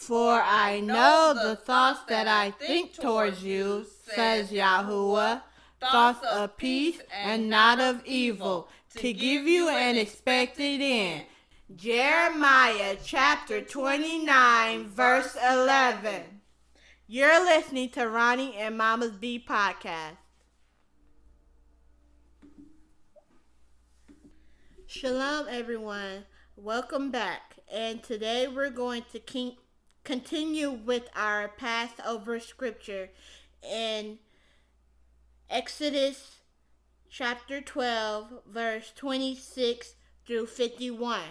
For I know the thoughts that I think towards you, says Yahuwah, thoughts of peace and not of evil, to give you an expected end. Jeremiah chapter 29, verse 11. You're listening to Roni and Mama B podcast. Shalom, everyone. Welcome back. And today we're going to continue with our Passover scripture in Exodus chapter 12, verse 26 through 51.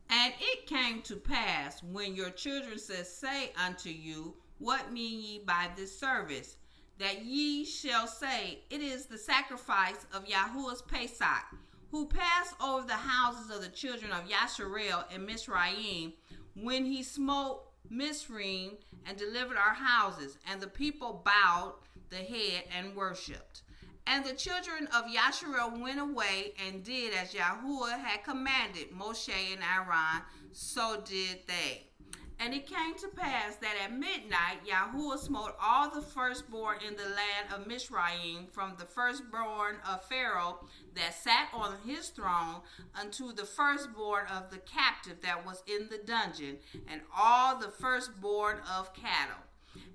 And it came to pass, when your children say unto you, What mean ye by this service? That ye shall say, It is the sacrifice of Yahuwah's Pesach, who passed over the houses of the children of Yasharel and Mizraim, when he smote Mizraim and delivered our houses. And the people bowed the head and worshipped. And the children of Yasharel went away and did as Yahuwah had commanded Moshe and Aaron, so did they. And it came to pass that at midnight Yahuwah smote all the firstborn in the land of Mizraim, from the firstborn of Pharaoh that sat on his throne unto the firstborn of the captive that was in the dungeon, and all the firstborn of cattle.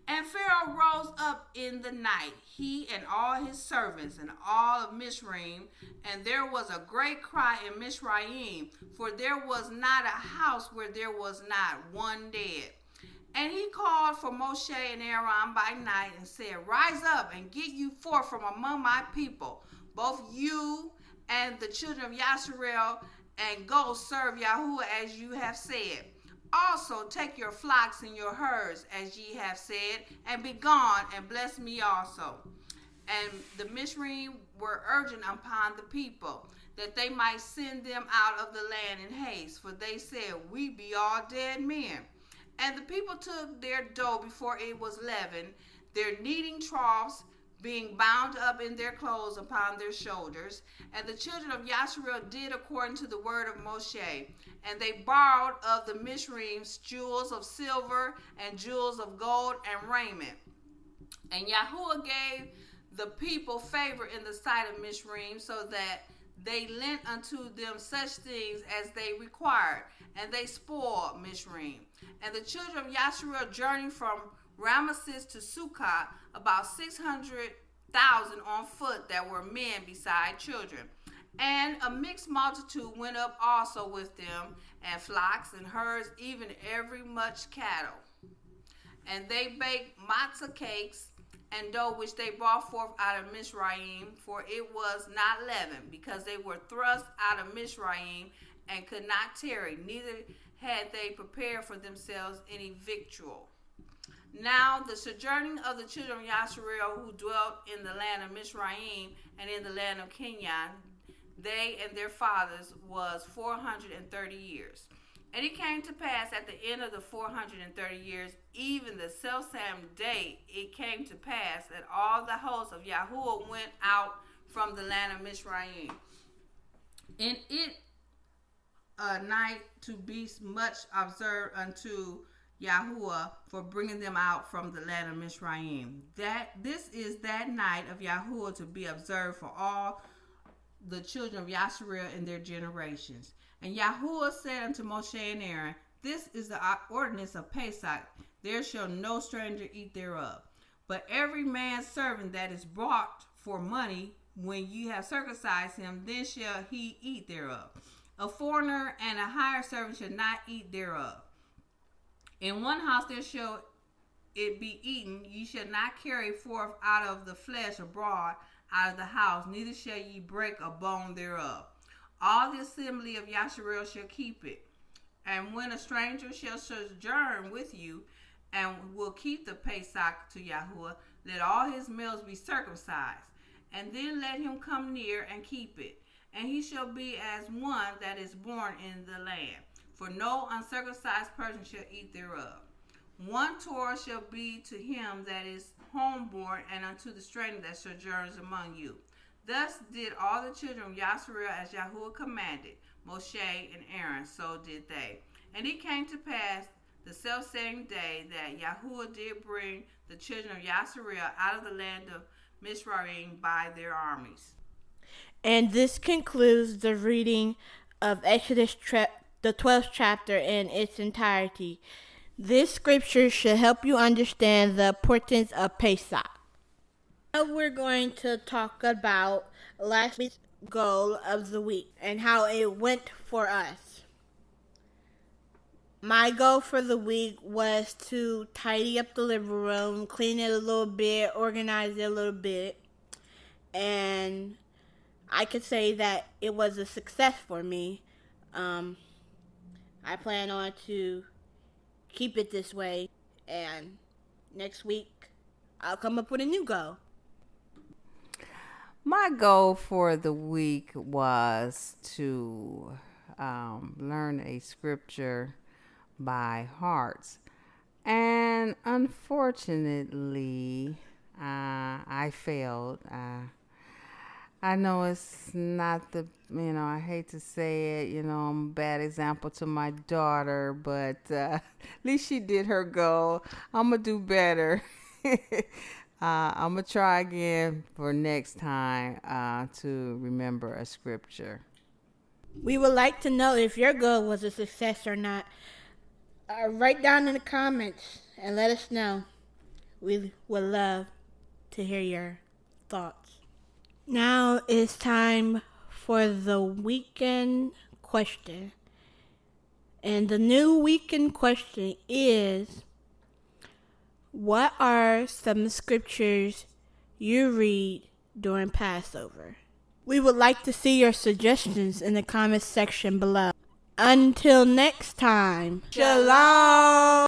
And Pharaoh rose up in the night, he and all his servants, and all of Mizraim, and there was a great cry in Mizraim, for there was not a house where there was not one dead. And he called for Moshe and Aaron by night, and said, Rise up and get you forth from among my people, both you and the children of Yasharel, and go serve Yahuwah as you have said. Also take your flocks and your herds, as ye have said, and be gone, and bless me also. And the Mizraim were urgent upon the people, that they might send them out of the land in haste, for they said, We be all dead men. And the people took their dough before it was leavened, their kneading troughs being bound up in their clothes upon their shoulders. And the children of Yasharel did according to the word of Moshe. And they borrowed of the Mizraim's jewels of silver and jewels of gold and raiment. And Yahuwah gave the people favor in the sight of Mizraim, so that they lent unto them such things as they required, and they spoiled Mizraim. And the children of Yasharel journeyed from Ramesses to Sukkot, about 600,000 on foot, that were men beside children. And a mixed multitude went up also with them, and flocks and herds, even every much cattle. And they baked matzah cakes and dough, which they brought forth out of Mizraim, for it was not leavened, because they were thrust out of Mizraim, and could not tarry, neither had they prepared for themselves any victual. Now the sojourning of the children of Yasharel, who dwelt in the land of Mizraim and in the land of Canaan, they and their fathers, was 430 years. And it came to pass at the end of the 430 years, even the selfsame day, it came to pass that all the hosts of Yahuwah went out from the land of Mizraim. And it a night to be much observed unto Yahuwah, for bringing them out from the land of Mizraim. This is that night of Yahuwah to be observed for all the children of Yasharel in their generations. And Yahuwah said unto Moshe and Aaron, This is the ordinance of Pesach. There shall no stranger eat thereof. But every man's servant that is bought for money, when you have circumcised him, then shall he eat thereof. A foreigner and a hired servant shall not eat thereof. In one house there shall it be eaten. Ye shall not carry forth out of the flesh abroad out of the house, neither shall ye break a bone thereof. All the assembly of Yasharel shall keep it. And when a stranger shall sojourn with you, and will keep the Pesach to Yahuwah, let all his males be circumcised. And then let him come near and keep it. And he shall be as one that is born in the land. For no uncircumcised person shall eat thereof. One Torah shall be to him that is homeborn, and unto the stranger that sojourns among you. Thus did all the children of Yasharel as Yahuwah commanded, Moshe and Aaron, so did they. And it came to pass the self-same day that Yahuwah did bring the children of Yasharel out of the land of Mizraim by their armies. And this concludes the reading of Exodus, the 12th chapter in its entirety. This scripture should help you understand the importance of Pesach. Now we're going to talk about last week's goal of the week and how it went for us. My goal for the week was to tidy up the living room, clean it a little bit, organize it a little bit, and I could say that it was a success for me. I plan on to keep it this way, and next week I'll come up with a new goal. My goal for the week was to learn a scripture by heart, and unfortunately I failed. I know it's not I hate to say it, I'm a bad example to my daughter, but at least she did her goal. I'm going to do better. I'm going to try again for next time to remember a scripture. We would like to know if your goal was a success or not. Write down in the comments and let us know. We would love to hear your thoughts. Now it's time for the weekend question. And the new weekend question is, what are some scriptures you read during Passover? We would like to see your suggestions in the comments section below. Until next time, Shalom!